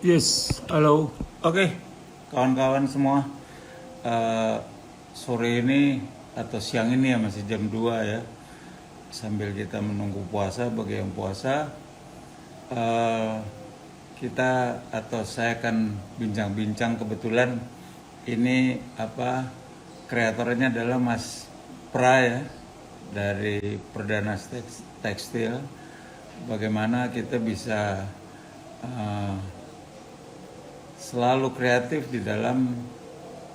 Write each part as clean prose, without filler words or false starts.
Yes, halo. Oke, kawan-kawan semua, eh, sore ini atau siang ini ya masih jam 2 ya, sambil kita menunggu puasa, bagi yang puasa, eh, kita atau saya akan bincang-bincang kebetulan ini apa kreatornya adalah Mas Pra ya dari Perdana Tekstil. Bagaimana kita bisa eh, selalu kreatif di dalam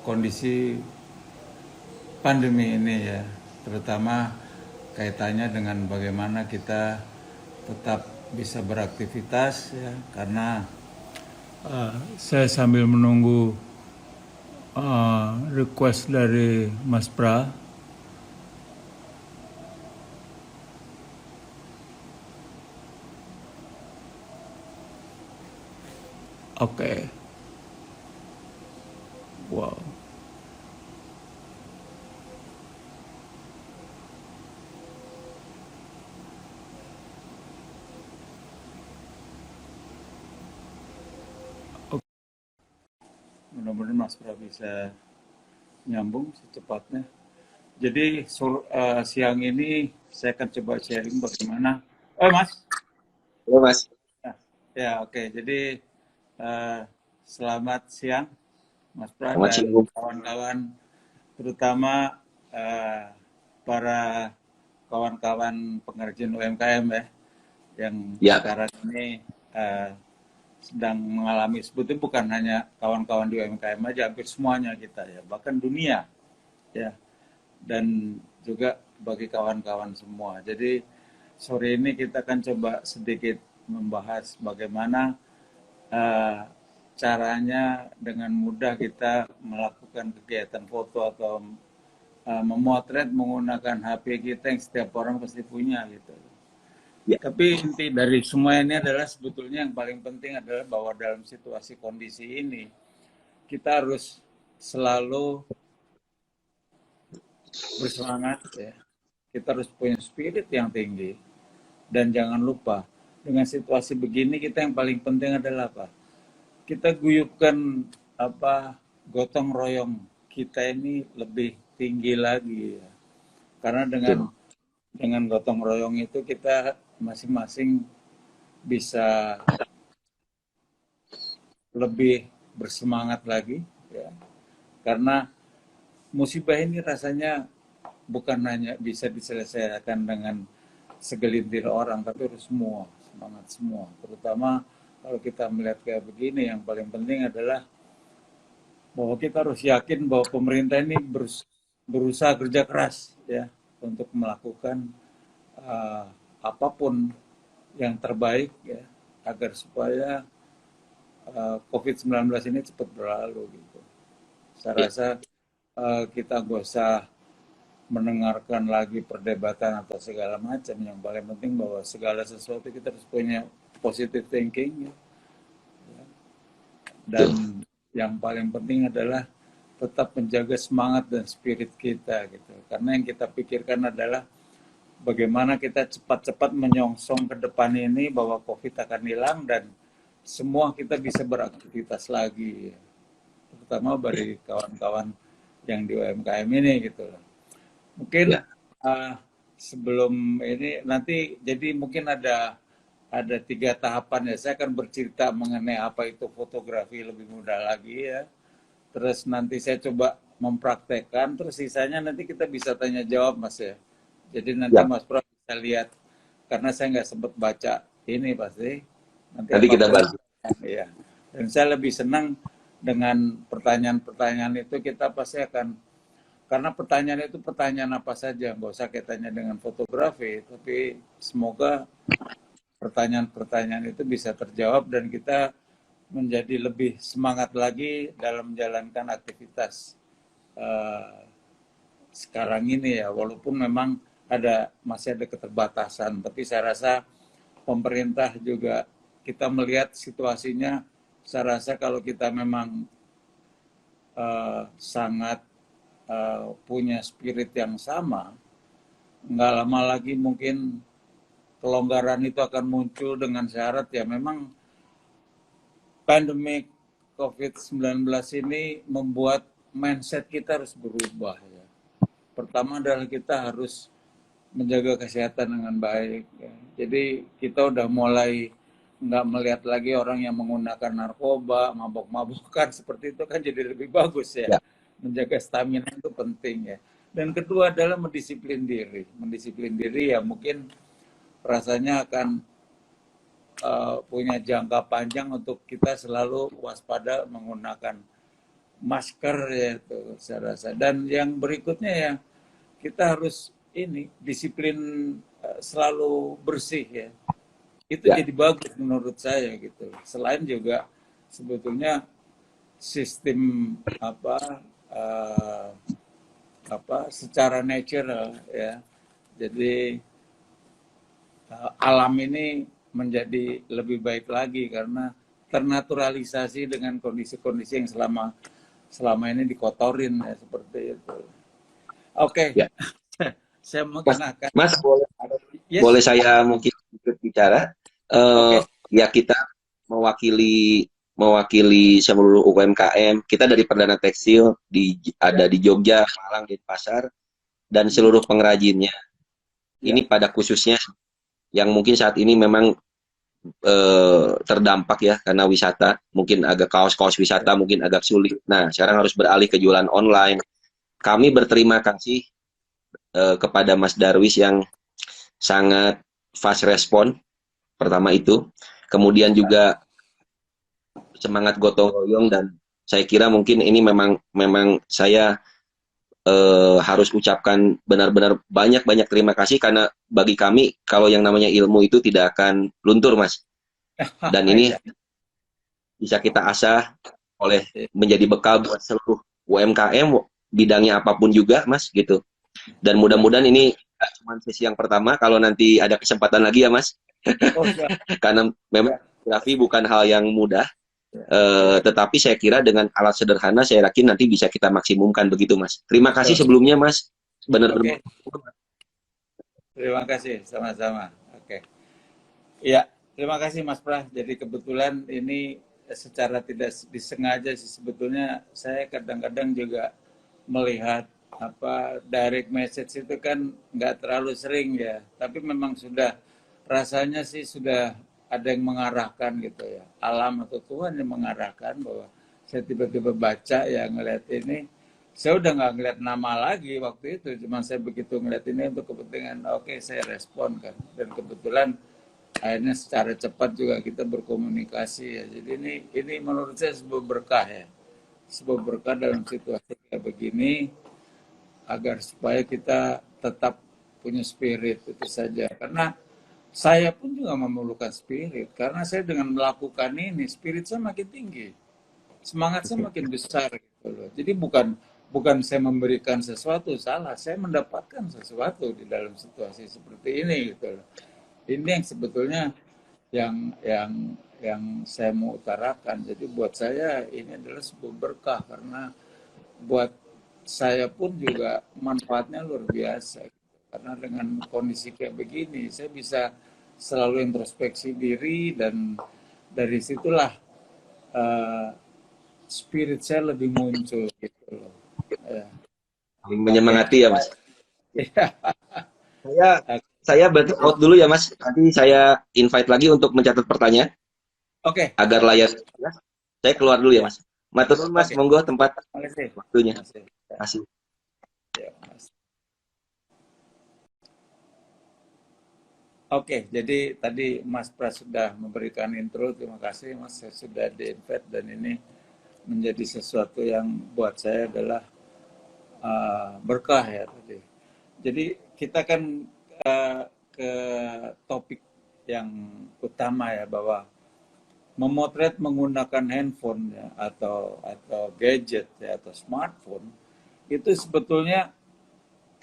kondisi pandemi ini ya, terutama kaitannya dengan bagaimana kita tetap bisa beraktivitas ya, karena Saya sambil menunggu request dari Mas Pra. Oke, wow. mudah-mudahan Mas Pra bisa nyambung secepatnya. Jadi siang ini saya akan coba sharing bagaimana. Oh Mas, Halo Mas, nah, ya oke. Jadi eh, selamat siang Mas Pra selamat dan siang. kawan-kawan, terutama eh, para kawan-kawan pengrajin UMKM ya, yang Ya, sekarang ini eh, sedang mengalami, sebetulnya bukan hanya kawan-kawan di UMKM aja, hampir semuanya kita ya, bahkan dunia ya, dan juga bagi kawan-kawan semua. Jadi sore ini kita akan coba sedikit membahas bagaimana eh, caranya dengan mudah kita melakukan kegiatan foto atau memotret menggunakan HP kita yang setiap orang pasti punya gitu. ya, Tapi inti dari semua ini adalah sebetulnya yang paling penting adalah bahwa dalam situasi kondisi ini kita harus selalu bersemangat ya. Kita harus punya spirit yang tinggi dan jangan lupa dengan situasi begini kita yang paling penting adalah apa? Kita guyupkan apa gotong royong kita ini lebih tinggi lagi ya. Karena betul. dengan gotong royong itu kita masing-masing bisa lebih bersemangat lagi ya. Karena musibah ini rasanya bukan hanya bisa diselesaikan dengan segelintir orang, tapi harus semua, semangat semua. Terutama kalau kita melihat kayak begini, yang paling penting adalah bahwa kita harus yakin bahwa pemerintah ini berusaha kerja keras ya untuk melakukan uh, apapun yang terbaik ya agar supaya COVID-19 ini cepat berlalu gitu. Saya Ya, rasa kita gak usah mendengarkan lagi perdebatan atau segala macam. Yang paling penting bahwa segala sesuatu kita harus punya positive thinking ya. betul. Dan yang paling penting adalah tetap menjaga semangat dan spirit kita gitu. Karena yang kita pikirkan adalah bagaimana kita cepat-cepat menyongsong ke depan ini bahwa COVID akan hilang dan semua kita bisa beraktivitas lagi, terutama Ya, bagi kawan-kawan yang di UMKM ini gitu loh. Mungkin ya, sebelum ini nanti jadi mungkin ada 3 tahapan ya. Saya akan bercerita mengenai apa itu fotografi lebih mudah lagi ya. Terus nanti saya coba mempraktekkan, terus sisanya nanti kita bisa tanya jawab Mas ya. Jadi nanti ya. Mas Prof bisa lihat, karena saya nggak sempat baca ini pasti. Nanti Nanti kita apapun bahas. ya. Dan saya lebih senang dengan pertanyaan-pertanyaan itu kita pasti akan, karena pertanyaan itu pertanyaan apa saja, nggak usah kaitannya dengan fotografi, tapi semoga pertanyaan-pertanyaan itu bisa terjawab dan kita menjadi lebih semangat lagi dalam menjalankan aktivitas uh, sekarang ini ya, walaupun memang masih ada keterbatasan, tapi saya rasa pemerintah juga kita melihat situasinya, saya rasa kalau kita memang sangat punya spirit yang sama, nggak lama lagi mungkin kelonggaran itu akan muncul dengan syarat ya memang pandemi COVID-19 ini membuat mindset kita harus berubah ya. Pertama adalah kita harus menjaga kesehatan dengan baik ya. Jadi kita udah mulai nggak melihat lagi orang yang menggunakan narkoba, mabok-mabokan seperti itu kan jadi lebih bagus ya. Ya. Menjaga stamina itu penting ya. Dan kedua adalah mendisiplin diri. Mendisiplin diri ya mungkin rasanya akan punya jangka panjang untuk kita selalu waspada menggunakan masker ya itu saya rasa. Dan yang berikutnya ya kita harus ini disiplin selalu bersih ya. Itu Ya. jadi bagus menurut saya gitu. Selain juga sebetulnya sistem secara natural ya. Jadi alam ini menjadi lebih baik lagi karena ternaturalisasi dengan kondisi-kondisi yang selama ini dikotorin ya seperti itu. Oke, Ya. saya mungkin Mas, akan Mas yes, boleh saya mungkin ikut bicara? oke, Ya kita mewakili seluruh UMKM. Kita dari Perdana Tekstil ada di Jogja, Malang, Denpasar, dan seluruh pengrajinnya. ya, Ini pada khususnya yang mungkin saat ini memang terdampak ya karena wisata, mungkin agak kaos-kaos wisata mungkin agak sulit. Nah, sekarang harus beralih ke jualan online. Kami berterima kasih kepada Mas Darwis yang sangat fast respon pertama itu, kemudian juga semangat gotong royong, dan saya kira mungkin ini memang saya harus ucapkan benar-benar banyak-banyak terima kasih karena bagi kami kalau yang namanya ilmu itu tidak akan luntur Mas, dan ini ya, bisa kita asah oleh menjadi bekal buat seluruh UMKM bidangnya apapun juga Mas gitu. Dan mudah-mudahan ini cuma sesi yang pertama, kalau nanti ada kesempatan lagi ya Mas. oh siap, Karena memang fotografi bukan hal yang mudah, ya, tetapi saya kira dengan alat sederhana saya yakin nanti bisa kita maksimumkan begitu Mas. Terima kasih betul. sebelumnya Mas. Oke, Benar-benar. terima kasih sama-sama. Oke, ya, terima kasih Mas Pras. Jadi kebetulan ini secara tidak disengaja sih sebetulnya saya kadang-kadang juga melihat direct message itu kan nggak terlalu sering ya, tapi memang sudah rasanya sih sudah ada yang mengarahkan gitu ya, alam atau Tuhan yang mengarahkan bahwa saya tiba-tiba baca ya ngeliat ini, saya udah nggak ngeliat nama lagi waktu itu, cuma saya begitu ngeliat ini untuk kepentingan, oke saya respon kan, dan kebetulan akhirnya secara cepat juga kita berkomunikasi ya, jadi ini menurut saya sebuah berkah ya, sebuah berkah dalam situasi kayak begini agar supaya kita tetap punya spirit itu saja. Karena saya pun juga memerlukan spirit karena saya dengan melakukan ini spirit saya makin tinggi, semangat saya makin besar gitu loh. Jadi bukan saya memberikan sesuatu, salah, saya mendapatkan sesuatu di dalam situasi seperti ini gitu loh. Ini yang sebetulnya yang saya mau utarakan. Jadi buat saya ini adalah sebuah berkah karena buat saya pun juga manfaatnya luar biasa. Karena dengan kondisi kayak begini, saya bisa selalu introspeksi diri dan dari situlah uh, spirit saya lebih muncul gitu loh. Ya. Oke. Menyemangati ya Mas. Ya. Saya saya berarti out dulu ya Mas. Nanti saya invite lagi untuk mencatat pertanyaan Oke. agar layar. Saya keluar dulu ya Mas. Matur nuwun Mas, Oke. monggo tempat Terima kasih. waktunya. Terima kasih. Terima kasih. Ya, Mas. Oke, jadi tadi Mas Pras sudah memberikan intro, terima kasih Mas, saya sudah di-invite dan ini menjadi sesuatu yang buat saya adalah berkah ya tadi. Jadi kita kan ke topik yang utama ya bahwa memotret menggunakan handphone ya, atau gadget ya, atau smartphone itu sebetulnya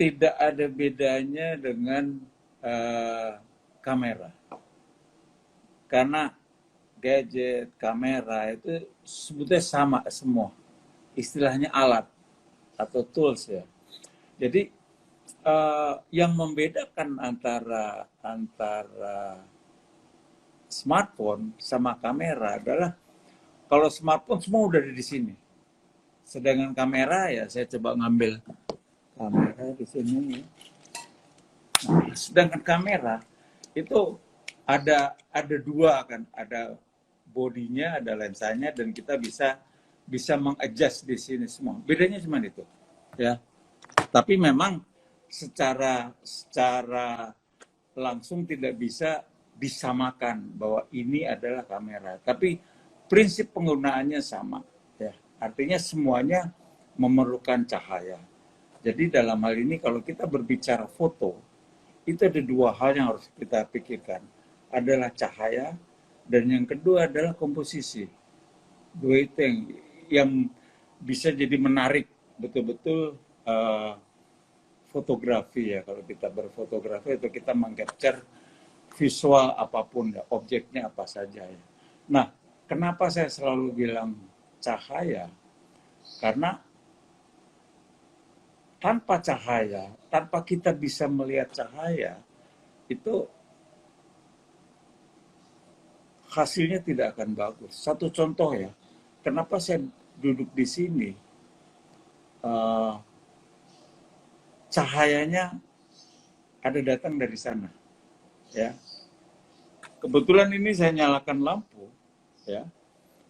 tidak ada bedanya dengan kamera. Karena gadget, kamera itu sebetulnya sama semua. Istilahnya alat atau tools ya. Jadi yang membedakan antara smartphone sama kamera adalah Kalau smartphone semua udah ada di sini. Sedangkan kamera ya saya coba ngambil kamera di sini. Nah, sedangkan kamera itu ada dua kan, ada bodinya, ada lensanya, dan kita bisa mengadjust di sini semua. Bedanya cuma itu, ya. Tapi memang secara langsung tidak bisa disamakan bahwa ini adalah kamera. Tapi prinsip penggunaannya sama, ya. Artinya semuanya memerlukan cahaya. Jadi dalam hal ini kalau kita berbicara foto, itu ada dua hal yang harus kita pikirkan. Adalah cahaya, dan yang kedua adalah komposisi. Dua itu yang bisa jadi menarik betul-betul fotografi, ya. Kalau kita berfotografi itu kita mengcapture visual apapun, ya, objeknya apa saja, ya. Nah, kenapa saya selalu bilang cahaya? Karena tanpa cahaya, tanpa kita bisa melihat cahaya, itu hasilnya tidak akan bagus. Satu contoh, ya, kenapa saya duduk di sini, cahayanya ada datang dari sana, ya. Kebetulan ini saya nyalakan lampu, ya,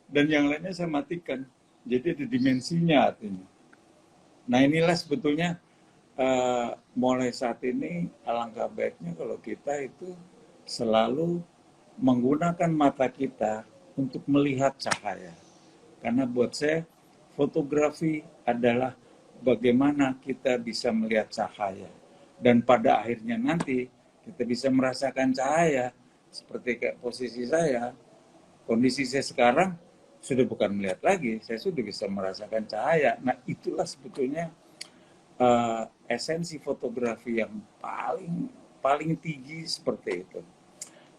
dan yang lainnya saya matikan. Jadi ada dimensinya artinya. Nah, inilah sebetulnya mulai saat ini alangkah baiknya kalau kita itu selalu menggunakan mata kita untuk melihat cahaya. Karena buat saya fotografi adalah bagaimana kita bisa melihat cahaya. Dan pada akhirnya nanti kita bisa merasakan cahaya. Seperti kayak posisi saya, kondisi saya sekarang sudah bukan melihat lagi, saya sudah bisa merasakan cahaya. Nah, itulah sebetulnya esensi fotografi yang paling tinggi seperti itu.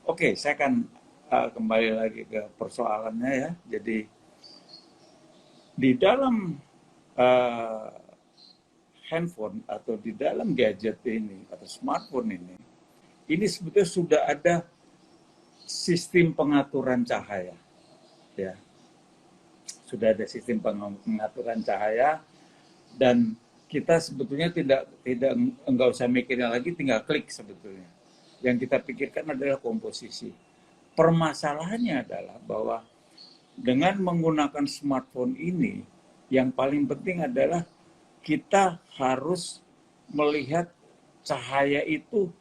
Oke, saya akan kembali lagi ke persoalannya, ya. Jadi di dalam handphone atau di dalam gadget ini atau smartphone ini sebetulnya sudah ada sistem pengaturan cahaya, ya. Sudah ada sistem pengaturan cahaya, dan kita sebetulnya enggak usah mikirnya lagi, tinggal klik sebetulnya. Yang kita pikirkan adalah komposisi. Permasalahannya adalah bahwa dengan menggunakan smartphone ini, yang paling penting adalah kita harus melihat cahaya itu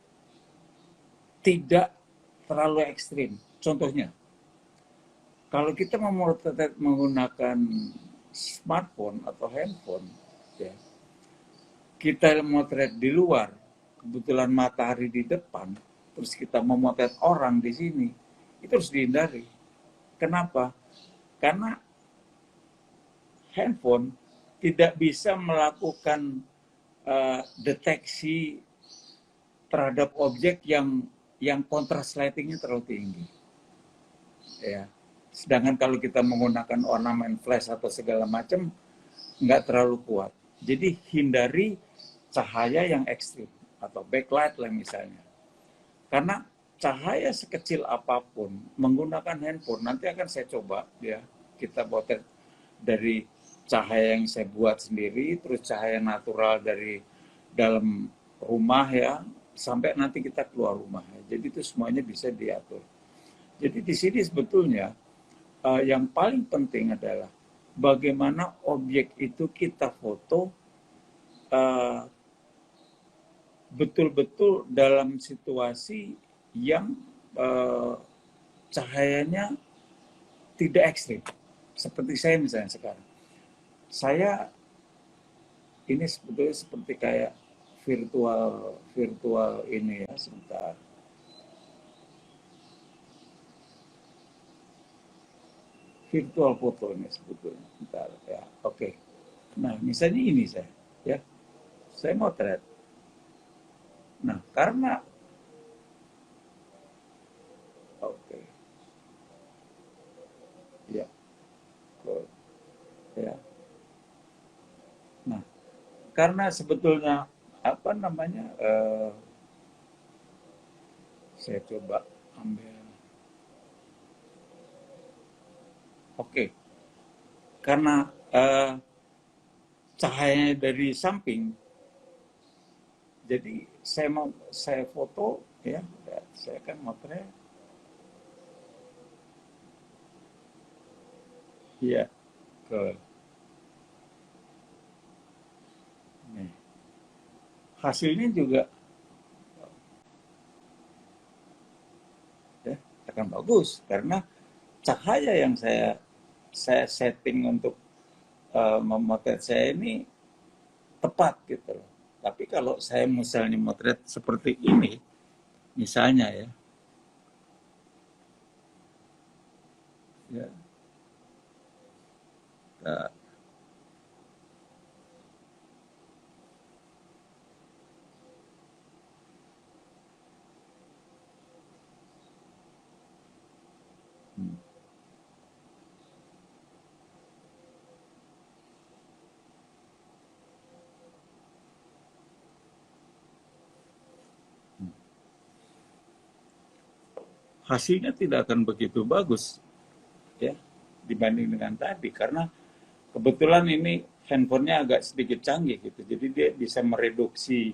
tidak terlalu ekstrim. Contohnya, kalau kita memotret menggunakan smartphone atau handphone, ya, kita memotret di luar, kebetulan matahari di depan, terus kita memotret orang di sini, itu harus dihindari. Kenapa? Karena handphone tidak bisa melakukan deteksi terhadap objek yang contrast lighting-nya terlalu tinggi, ya. Sedangkan kalau kita menggunakan ornamen flash atau segala macam, nggak terlalu kuat. Jadi hindari cahaya yang ekstrim atau backlight lah misalnya. Karena cahaya sekecil apapun menggunakan handphone, nanti akan saya coba, ya, kita potret dari cahaya yang saya buat sendiri, terus cahaya natural dari dalam rumah, ya, sampai nanti kita keluar rumah. Jadi itu semuanya bisa diatur. Jadi di sini sebetulnya yang paling penting adalah bagaimana objek itu kita foto betul-betul dalam situasi yang cahayanya tidak ekstrim. Seperti saya misalnya sekarang. Saya ini sebetulnya seperti kayak virtual ini, ya, sebentar. Virtual foto ini sebetulnya. Sebentar, ya. Oke. Nah, misalnya ini saya, ya. Saya motret. Nah, karena oke. Ya. Cool. Ya. Nah, karena sebetulnya apa namanya? Saya coba ambil. Oke. karena cahayanya dari samping, jadi saya foto ya, saya kan motret ya ke nih. Hasilnya juga ya akan bagus karena cahaya yang saya setting untuk memotret saya ini tepat gitu loh. Tapi kalau saya misalnya motret seperti ini, misalnya ya, ya, nah, hmm. Hasilnya tidak akan begitu bagus ya dibanding dengan tadi karena kebetulan ini handphonenya agak sedikit canggih gitu, jadi dia bisa mereduksi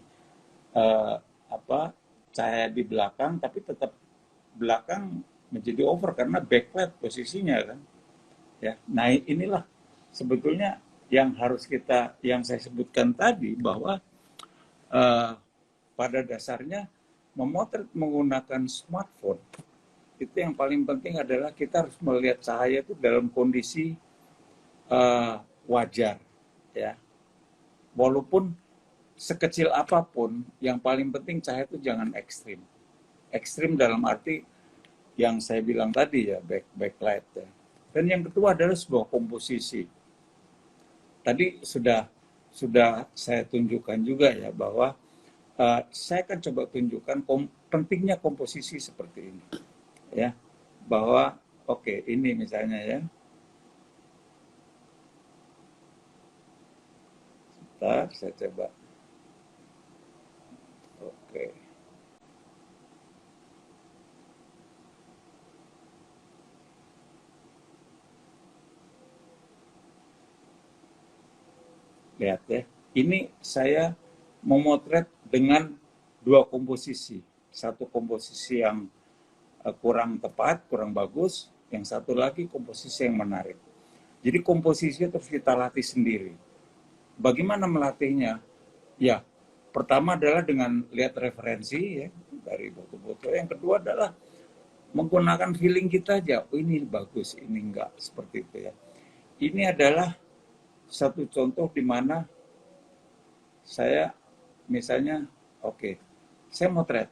eh, apa cahaya di belakang, tapi tetap belakang menjadi over karena backlight posisinya kan ya. Nah inilah sebetulnya yang harus yang saya sebutkan tadi bahwa eh, pada dasarnya memotret menggunakan smartphone itu yang paling penting adalah kita harus melihat cahaya itu dalam kondisi wajar ya, walaupun sekecil apapun yang paling penting cahaya itu jangan ekstrim dalam arti yang saya bilang tadi ya, backlight ya. Dan yang kedua adalah sebuah komposisi. Tadi sudah saya tunjukkan juga ya bahwa saya akan coba tunjukkan pentingnya komposisi seperti ini ya, bahwa oke, ini misalnya ya, sebentar saya coba, oke, lihat ya, ini saya memotret dengan dua komposisi, satu komposisi yang kurang tepat, kurang bagus, yang satu lagi komposisi yang menarik. Jadi komposisi itu harus kita latih sendiri. Bagaimana melatihnya? Ya, pertama adalah dengan lihat referensi ya dari foto-foto. Yang kedua adalah menggunakan feeling kita aja. Oh, ini bagus, ini enggak, seperti itu ya. Ini adalah satu contoh di mana saya misalnya, oke, saya motret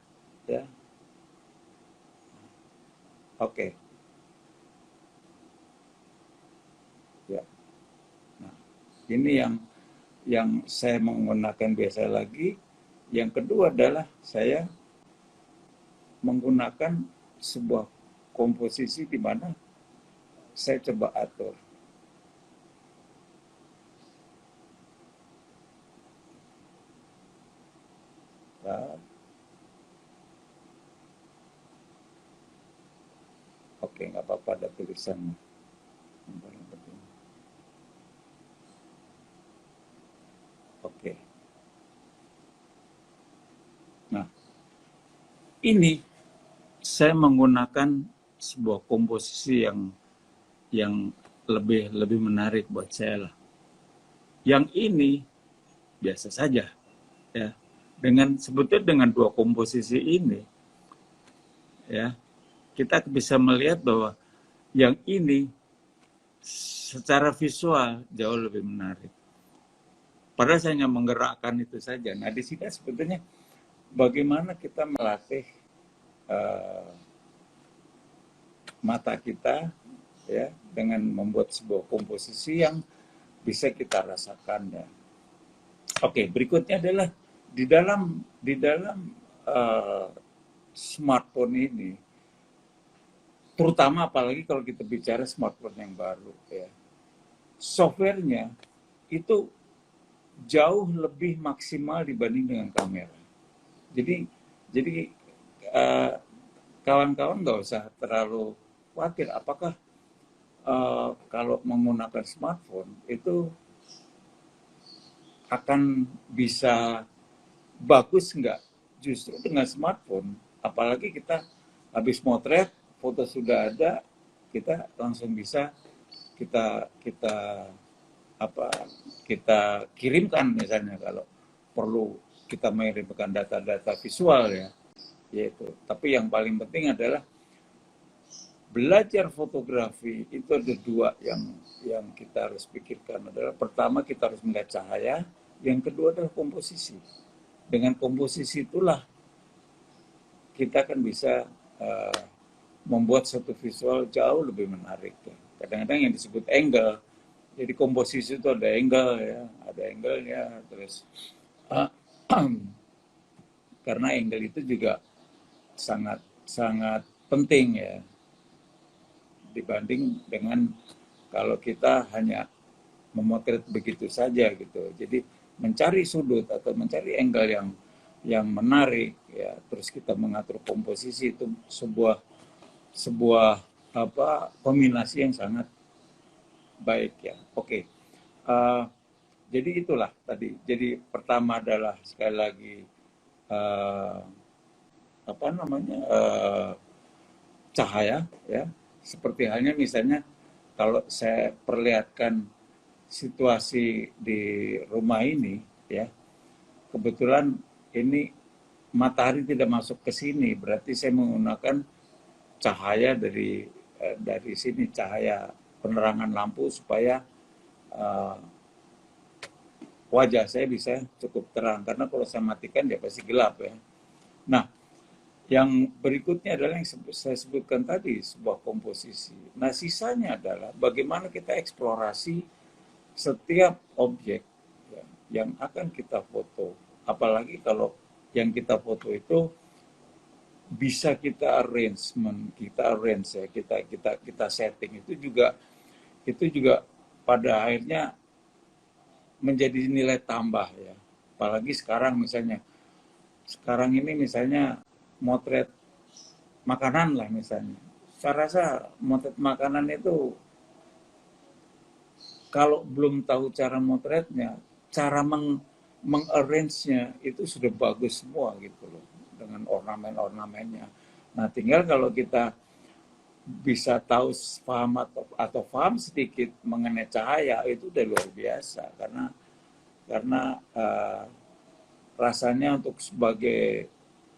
ya. Oke. Ya. Nah, ini yang saya menggunakan biasa lagi. Yang kedua adalah saya menggunakan sebuah komposisi di mana saya coba atur. Nah, oke, nggak apa-apa ada tulisan. Oke. Nah, ini saya menggunakan sebuah komposisi yang lebih menarik buat saya lah. Yang ini biasa saja ya. Sebetulnya dengan dua komposisi ini ya, kita bisa melihat bahwa yang ini secara visual jauh lebih menarik. Padahal saya hanya menggerakkan itu saja. Nah, di sini sebetulnya bagaimana kita melatih mata kita ya dengan membuat sebuah komposisi yang bisa kita rasakan ya. Oke, berikutnya adalah di dalam smartphone ini, terutama apalagi kalau kita bicara smartphone yang baru ya, softwarenya itu jauh lebih maksimal dibanding dengan kamera. Jadi kawan-kawan nggak usah terlalu khawatir apakah kalau menggunakan smartphone itu akan bisa bagus nggak? Justru dengan smartphone, apalagi kita habis motret, foto sudah ada, kita langsung bisa kita kita apa kita kirimkan misalnya kalau perlu kita mengirimkan data-data visual ya, yaitu. Tapi yang paling penting adalah belajar fotografi itu ada dua yang kita harus pikirkan adalah pertama kita harus melihat cahaya, yang kedua adalah komposisi. Dengan komposisi itulah kita akan bisa uh, membuat satu visual jauh lebih menarik. Ya. Kadang-kadang yang disebut angle, jadi komposisi itu ada angle ya, ada angle-nya, terus uh, karena angle itu juga sangat sangat penting ya dibanding dengan kalau kita hanya memotret begitu saja gitu. Jadi mencari sudut atau mencari angle yang menarik ya, terus kita mengatur komposisi itu sebuah sebuah kombinasi yang sangat baik ya. Oke. Jadi itulah tadi. Jadi pertama adalah sekali lagi uh, cahaya ya. Seperti halnya misalnya kalau saya perlihatkan situasi di rumah ini ya, kebetulan ini matahari tidak masuk ke sini, berarti saya menggunakan cahaya dari sini, cahaya penerangan lampu supaya uh, wajah saya bisa cukup terang, karena kalau saya matikan dia pasti gelap ya. Nah, yang berikutnya adalah yang saya sebutkan tadi, sebuah komposisi. Nah, sisanya adalah bagaimana kita eksplorasi setiap objek ya, yang akan kita foto. Apalagi kalau yang kita foto itu bisa kita arrange ya, kita setting itu juga pada akhirnya menjadi nilai tambah ya. Apalagi sekarang ini misalnya motret makanan lah misalnya. Saya rasa motret makanan itu kalau belum tahu cara motretnya, cara mengarrange-nya itu sudah bagus semua gitu loh dengan ornamen-ornamennya. Nah, tinggal kalau kita bisa tahu paham atau paham sedikit mengenai cahaya itu udah luar biasa karena rasanya untuk sebagai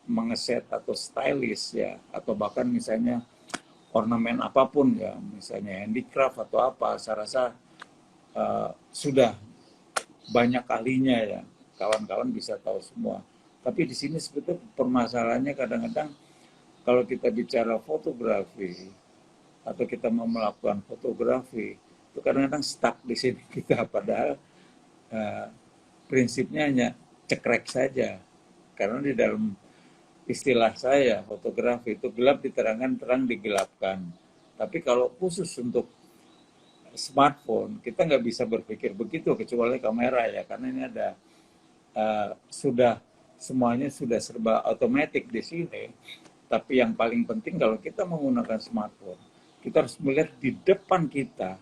mengeset atau stylish ya atau bahkan misalnya ornamen apapun ya misalnya handicraft atau apa saya rasa sudah banyak kalinya ya kawan-kawan bisa tahu semua. Tapi di sini sebetulnya permasalahannya kadang-kadang kalau kita bicara fotografi atau kita mau melakukan fotografi itu kadang-kadang stuck di sini kita padahal prinsipnya hanya cekrek saja karena di dalam istilah saya fotografi itu gelap diterangkan, terang digelapkan. Tapi kalau khusus untuk smartphone kita nggak bisa berpikir begitu kecuali kamera ya karena ini ada semuanya sudah serba otomatis di sini. Tapi yang paling penting kalau kita menggunakan smartphone kita harus melihat di depan kita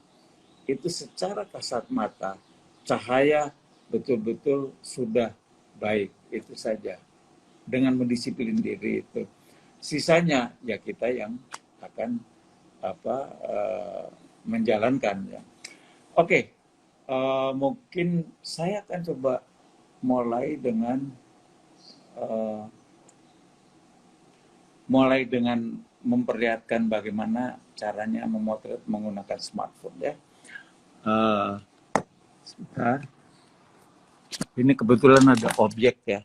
itu secara kasat mata cahaya betul-betul sudah baik, itu saja dengan mendisiplin diri itu. Sisanya ya kita yang akan menjalankan ya. Oke, mungkin saya akan coba mulai dengan memperlihatkan bagaimana caranya memotret menggunakan smartphone ya. Sebentar. Ini kebetulan ada objek ya.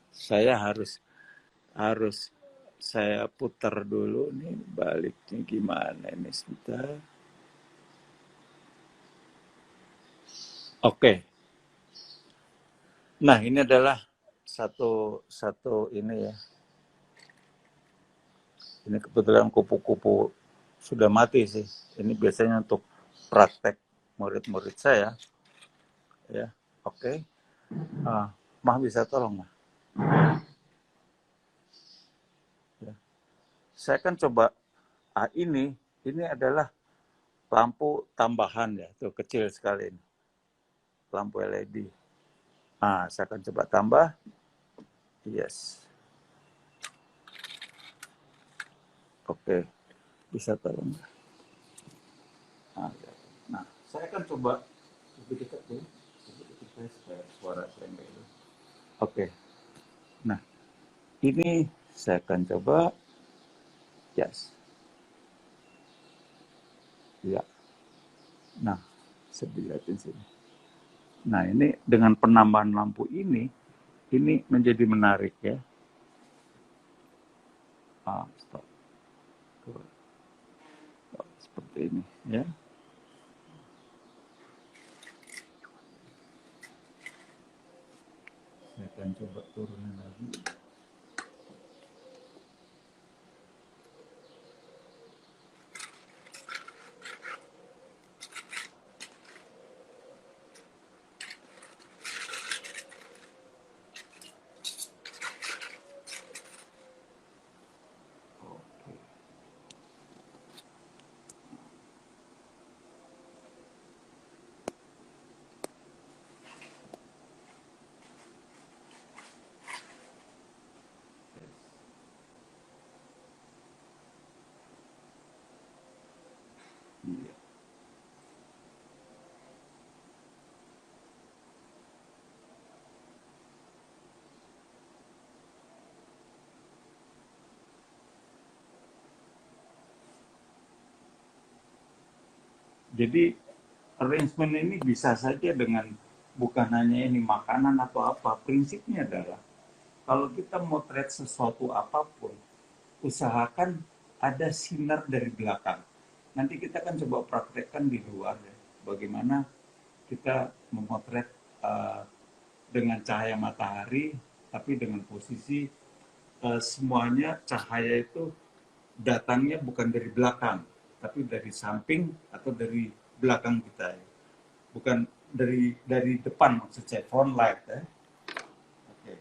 Saya harus saya putar dulu nih baliknya gimana ini sebentar. Oke. Nah, ini adalah satu ini ya. Ini kebetulan kupu-kupu sudah mati sih. Ini biasanya untuk praktek murid-murid saya. Ya, oke. Mah bisa tolong Mah? Ya. Saya kan coba ini adalah lampu tambahan ya, tuh kecil sekali ini, lampu LED. Nah, saya akan coba tambah. Yes. Oke, bisa tolong. Nah, ya. Nah, saya akan coba lebih dekat ya, lebih dekat saya supaya suara saya nggak itu. Oke, nah ini saya akan coba. Yes, ya. Nah, saya lihatin sini. Nah, ini dengan penambahan lampu ini menjadi menarik ya. Stop. Seperti ini ya. Saya akan coba turunin lagi. Oke. Iya. Jadi arrangement ini bisa saja dengan bukan hanya ini makanan atau apa. Prinsipnya adalah kalau kita motret sesuatu apapun, usahakan ada sinar dari belakang. Nanti kita akan coba praktekkan di luar ya, bagaimana kita memotret uh, dengan cahaya matahari, tapi dengan posisi semuanya cahaya itu datangnya bukan dari belakang, tapi dari samping atau dari belakang kita ya. Bukan dari depan, maksud saya front light ya. Oke.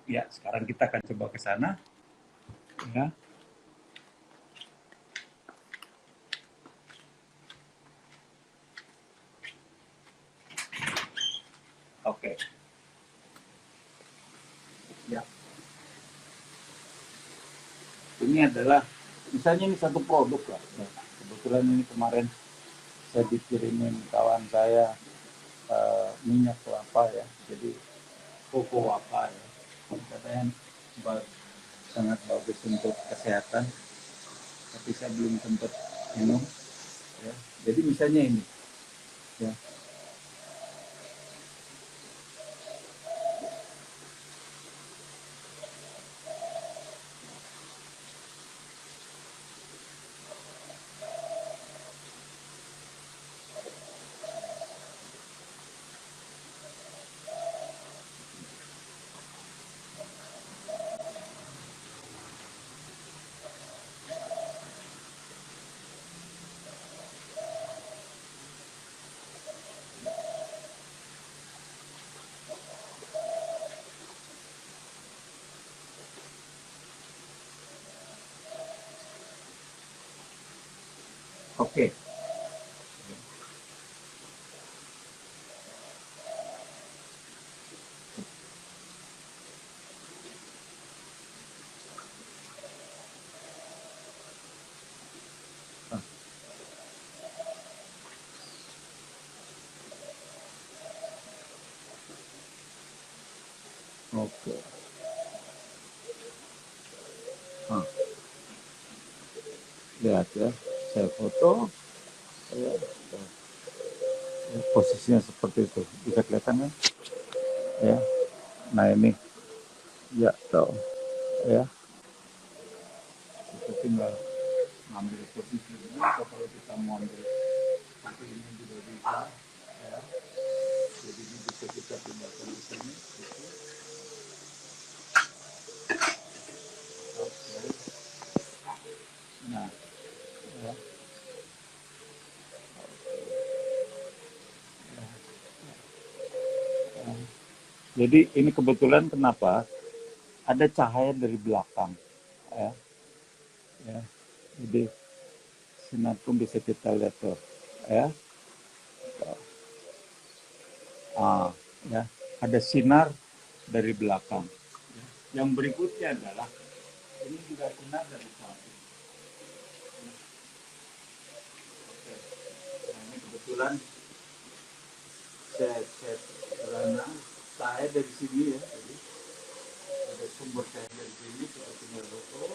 Ya, sekarang kita akan coba ke sana ya. Oke. Ya. Ini adalah misalnya ini satu produk lah. Ya. Kebetulan ini kemarin saya dikirimin kawan saya minyak kelapa ya. Jadi koko apa ya. Katanya sangat bagus untuk kesehatan. Tapi saya belum sempat minum. Ya. Jadi misalnya ini. Ya. Oke. Ah, oke. Ah, lihat ya. Saya foto. Ya, posisinya seperti itu. Bisa kelihatan kan? Ya. Nah ini. Ya, tahu. Ya. Kita tinggal ngambil posisi ini. Atau kalau kita mau ambil seperti ini juga bisa. Ya. Jadi ini bisa kita tinggalkan di sini. Oke. Nah, ya. Jadi ini kebetulan kenapa ada cahaya dari belakang, ya, ya. Jadi sinar pun bisa kita lihat tuh, ya. Ah, ya, ada sinar dari belakang. Yang berikutnya adalah ini juga sinar dari samping. Nah, ini kebetulan karena saya dari sini ya, jadi ada sumber cahaya dari sini kita tinggal foto.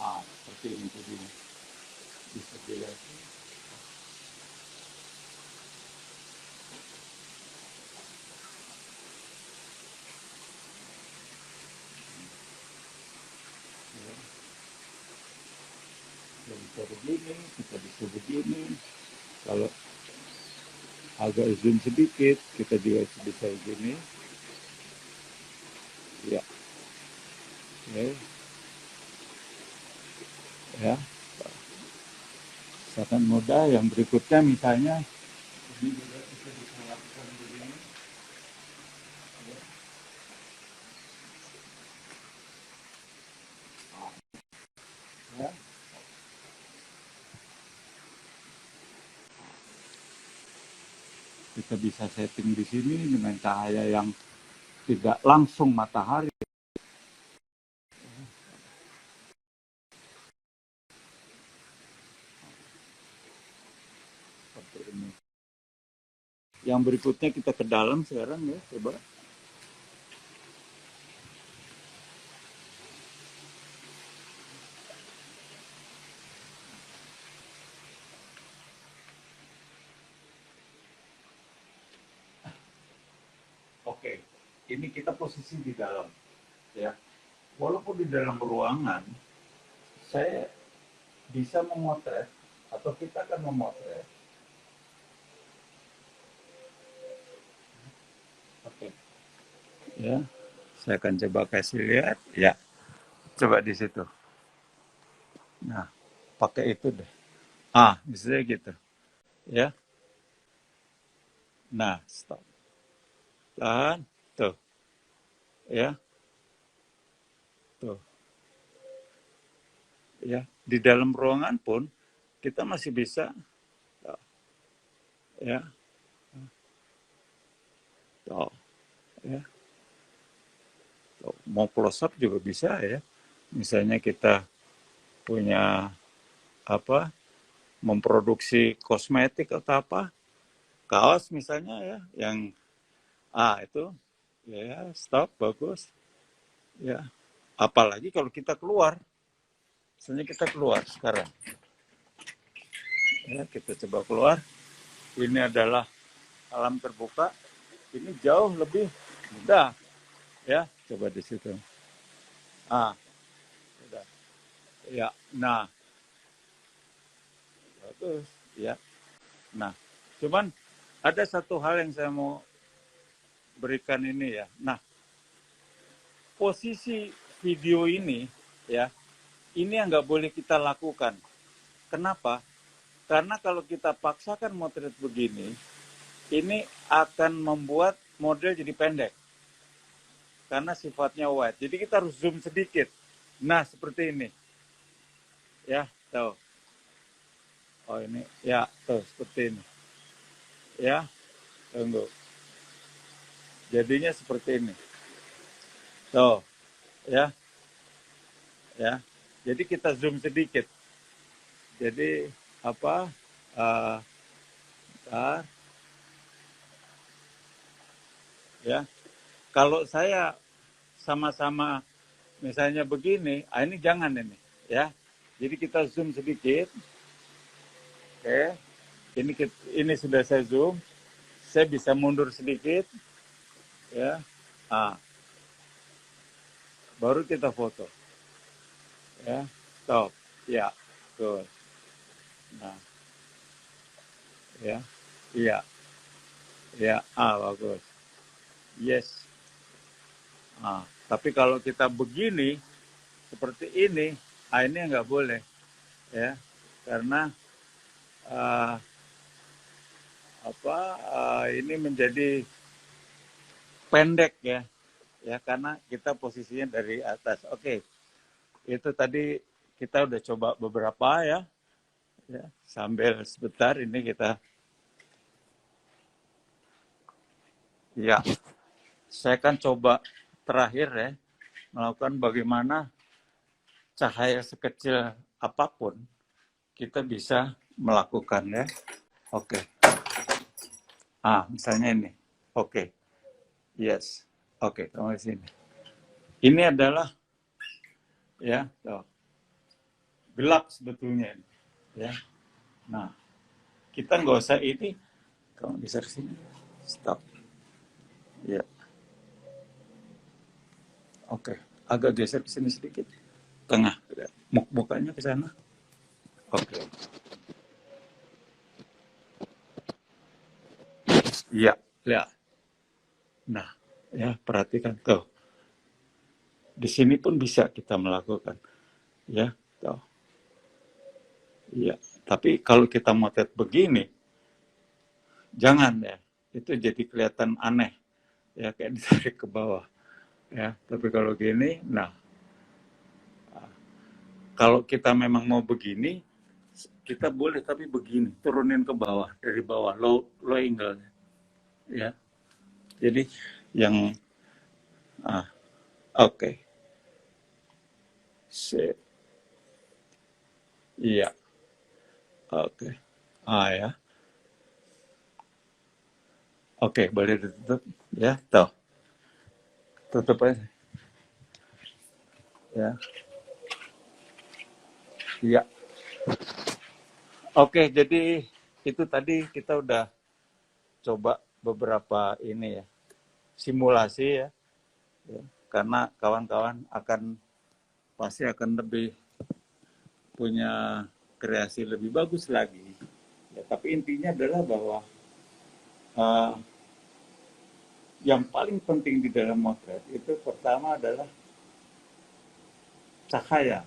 Nah, seperti ini jadi bisa dilihat. Ya. Kita bisa begini, kita bisa begini. Kalau agak zoom sedikit, kita juga bisa begini. Ya, oke. Ya, sangat mudah. Yang berikutnya misalnya ini juga bisa dilakukan begini. Ya. Kita bisa setting di sini dengan cahaya yang tidak langsung matahari. Seperti ini. Yang berikutnya kita ke dalam sekarang ya, coba. Oke, ini kita posisi di dalam, ya. Walaupun di dalam ruangan, saya bisa memotret atau kita akan memotret. Oke, ya. Saya akan coba kasih lihat, ya. Coba di situ. Nah, pakai itu deh. Misalnya gitu, ya. Nah, stop. Tahan, tuh, ya, tuh, ya. Di dalam ruangan pun kita masih bisa, ya, tuh, ya, tuh. Mau close up juga bisa ya. Misalnya kita punya apa, memproduksi kosmetik atau apa, kaos misalnya ya, yang itu, ya, stop, bagus, ya. Apalagi kalau kita keluar, misalnya kita keluar sekarang, ya, kita coba keluar. Ini adalah alam terbuka, ini jauh lebih mudah, ya. Coba di situ. Sudah. Ya, nah, bagus, ya. Nah, cuman ada satu hal yang saya mau berikan ini ya. Nah, posisi video ini, ya, ini yang nggak boleh kita lakukan. Kenapa? Karena kalau kita paksakan motret begini, ini akan membuat model jadi pendek. Karena sifatnya wide. Jadi kita harus zoom sedikit. Nah, seperti ini. Ya, tuh. Oh, ini. Ya, tuh, seperti ini. Ya, tunggu. Jadinya seperti ini. Tuh, ya. Ya. Jadi kita zoom sedikit. Jadi, apa? Bentar. Ya. Kalau saya sama-sama misalnya begini, ini jangan ini, ya. Jadi kita zoom sedikit. Oke. Ini sudah saya zoom. Saya bisa mundur sedikit, ya. Baru kita foto, ya. Stop, ya. Good. Nah, ya, iya, ya. Bagus. Yes. Tapi kalau kita begini, seperti ini nggak boleh, ya. Karena ini menjadi pendek ya, karena kita posisinya dari atas. Oke, itu tadi kita udah coba beberapa ya. Sambil sebentar ini kita, ya, saya kan coba terakhir ya, melakukan bagaimana cahaya sekecil apapun kita bisa melakukan ya. Oke. Misalnya ini. Oke. Yes. Oke, kamu di sini. Ini adalah ya, gelap sebetulnya ya. Nah, kita nggak usah ini. Kamu geser sini. Stop. Ya. Oke. Agak geser ke sini sedikit. Tengah. Mukanya ke sana. Oke. Iya, ya. Nah, ya perhatikan tuh. Di sini pun bisa kita melakukan, ya, tuh. Iya. Tapi kalau kita motret begini, jangan ya. Itu jadi kelihatan aneh, ya kayak ditarik ke bawah, ya. Tapi kalau gini, nah, kalau kita memang mau begini, kita boleh tapi begini, turunin ke bawah, dari bawah, low angle, ya. Jadi yang oke. Sip. Iya. Oke. Ya. Oke, boleh ditutup ya. Tuh. Tutup aja. Ya. Iya. Oke, jadi itu tadi kita udah coba beberapa ini ya, simulasi ya. Karena kawan-kawan pasti akan lebih punya kreasi lebih bagus lagi. Ya, tapi intinya adalah bahwa yang paling penting di dalam motret itu pertama adalah cahaya.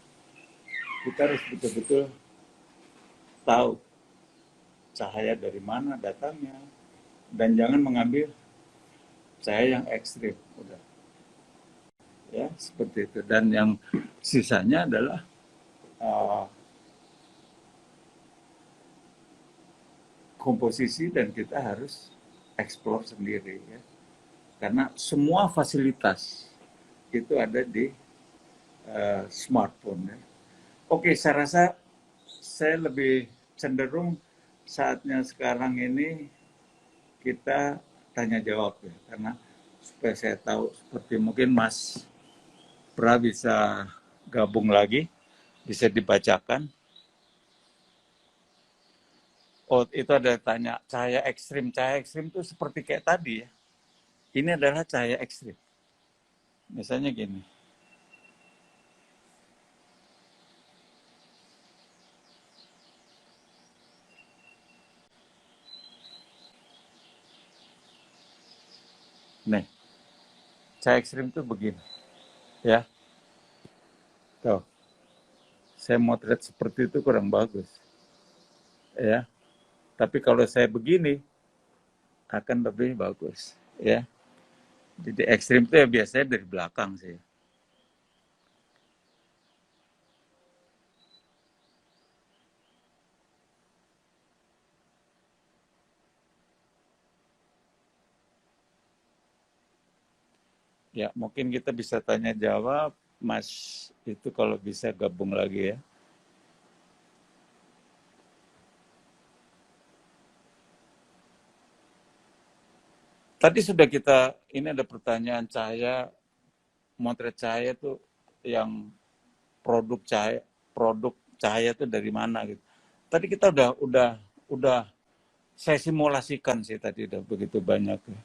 Kita harus betul-betul tahu cahaya dari mana datangnya, dan jangan mengambil cahaya yang ekstrim. Udah. Ya, seperti itu. Dan yang sisanya adalah komposisi, dan kita harus explore sendiri ya. Karena semua fasilitas itu ada di smartphone ya. Oke, saya rasa saya lebih cenderung saatnya sekarang ini kita tanya jawab ya, karena supaya saya tahu, seperti mungkin Mas Pra bisa gabung lagi, bisa dibacakan. Oh, itu ada tanya cahaya ekstrim. Cahaya ekstrim itu seperti kayak tadi ya. Ini adalah cahaya ekstrim. Misalnya gini. Nih, cahaya ekstrim itu begini. Ya. Tuh. Saya motret seperti itu kurang bagus. Ya. Tapi kalau saya begini, akan lebih bagus. Ya. Jadi ekstrim itu ya biasanya dari belakang sih. Ya, mungkin kita bisa tanya jawab, Mas itu kalau bisa gabung lagi ya. Tadi sudah kita, ini ada pertanyaan cahaya, motret cahaya itu yang produk cahaya itu dari mana gitu. Tadi kita udah saya simulasikan sih tadi, udah begitu banyak ya.